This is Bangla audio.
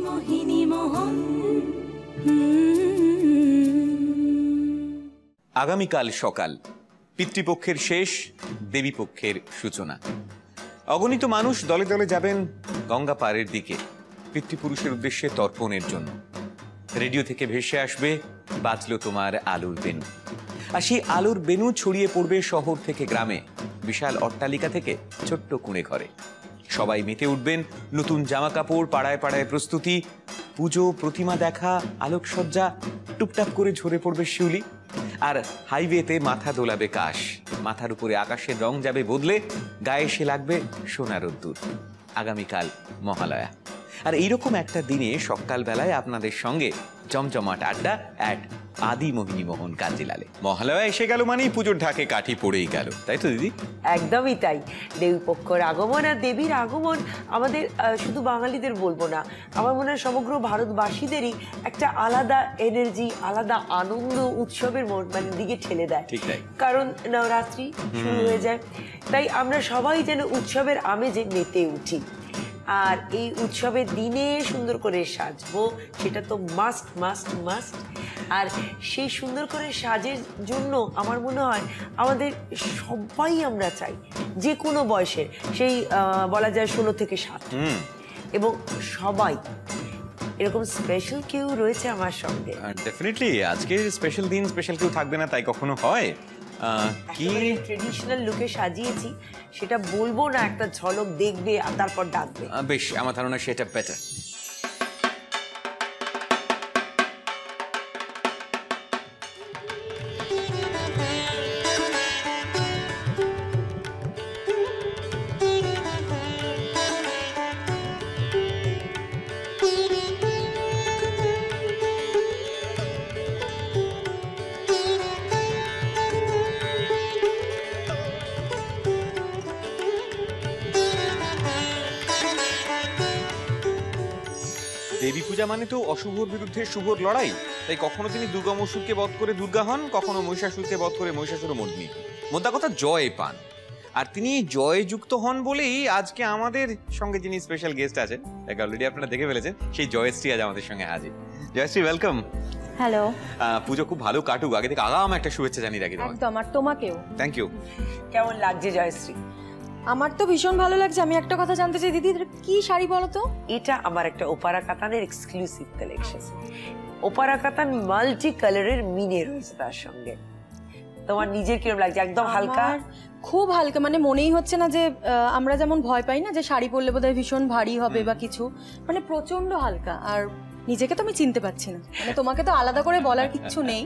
মোহিনী মোহন। আগামীকাল সকাল, পিতৃপক্ষের শেষ, দেবীপক্ষের সূচনা। অগণিত মানুষ দলে দলে যাবেন গঙ্গা পাড়ের দিকে পিতৃপুরুষের উদ্দেশ্যে তর্পণের জন্য। রেডিও থেকে ভেসে আসবে বাজলো তোমার আলোর বেনু, আর সেই আলোর বেনু ছড়িয়ে পড়বে শহর থেকে গ্রামে, বিশাল অট্টালিকা থেকে ছোট্ট কুঁড়ে ঘরে। সবাই মেতে উঠবেন, নতুন জামা কাপড়, পাড়ায় পাড়ায় প্রস্তুতি, পুজো, প্রতিমা দেখা, আলোকসজ্জা, টুপটাপ করে ঝরে পড়বে শিউলি। আর হাইওয়েতে মাথা দোলাবে কাশ, মাথার উপরে আকাশের রং যাবে বদলে, গায়ে এসে লাগবে সোনার রোদ্দুর। আগামীকাল মহালয়া, আর এইরকম একটা দিনে সকালবেলায় আপনাদের সঙ্গে জমজমাট আড্ডা অ্যাট আদি মোহিনী মোহন কাঞ্জিলালে। মহালয়া এসে গেল মানেই পুজোর ঢাকে কাঠি পড়েই গেল, তাই তো দিদি? একদমই তাই। দেবীপক্ষর আগমন আর দেবীর আগমন আমাদের শুধু বাঙালিদের বলবো না, আমার মনে হয় সমগ্র ভারতবাসীদেরই একটা আলাদা এনার্জি, আলাদা আনন্দ, উৎসবের মানে দিকে ঠেলে দেয়। ঠিক তাই, কারণ নবরাত্রি শুরু হয়ে যায়, তাই আমরা সবাই যেন উৎসবের আমেজে মেতে উঠি। আর এই উৎসবের দিনে সুন্দর করে সাজবো, সেটা তো মাস্ট মাস্ট মাস্ট। আর সেই সুন্দর করে সাজের জন্য আমার মনে হয় আমাদের সবাই আমরা চাই, যে কোনো বয়সের, সেই বলা যায় 16 থেকে 60, এবং সবাই এরকম স্পেশাল কেউ রয়েছে আমার সঙ্গে। ডেফিনেটলি আজকে স্পেশাল দিন, স্পেশাল কেউ থাকবে না তাই কখনো হয়? কি ট্রেডিশনাল লুকে সাজিয়েছি সেটা বলবো না, একটা ঝলক দেখবে আর তারপর ডাকবে। বেশ, আমার ধারণা সেটা বেটার। দেবী পূজা মানে তো অশুভর বিরুদ্ধে শুভর লড়াই, তাই কখনো তিনি দুর্গা মসুরকে বধ করে দুর্গা হন, কখনো মহিষাসুরকে বধ করে মহিষাসুর মর্দিনী। মোদ্দা কথা জয় পান, আর তিনি জয়যুক্ত হন বলেই আজকে আমাদের সঙ্গে যিনি স্পেশাল গেস্ট আছেন, তাকে অলরেডি আপনারা দেখে ফেলেছেন, সেই জয়শ্রী আজ আমাদের সঙ্গে হাজির। জয়শ্রী, ওয়েলকাম। হ্যালো। পুজো খুব ভালো কাটুক, আগে থেকে আগাম একটা শুভেচ্ছা জানিয়ে রাখি তোমাকে। একদম, আর তোমাকেও। Thank you. কেমন লাগছে জয়শ্রী? আমার তো ভীষণ ভালো লাগছে। আমি একটা কথা জানতে চাই দিদি, কি শাড়ি বলো তো? এটা আমার একটা ওপারা কাতানের এক্সক্লুসিভ কালেকশন। ওপারা কাতান মাল্টি কালারের মিনে রয়েছে তার সঙ্গে। তোমার নিজের কিরকম লাগছে? একদম হালকা, খুব হালকা, মানে মনেই হচ্ছে না যে আমরা যেমন ভয় পাই না যে শাড়ি পরলে বোধহয় ভীষণ ভারী হবে বা কিছু, মানে প্রচন্ড হালকা। আর নিজেকে তো আমি চিনতে পারছি না, মানে তোমাকে তো আলাদা করে বলার কিচ্ছু নেই।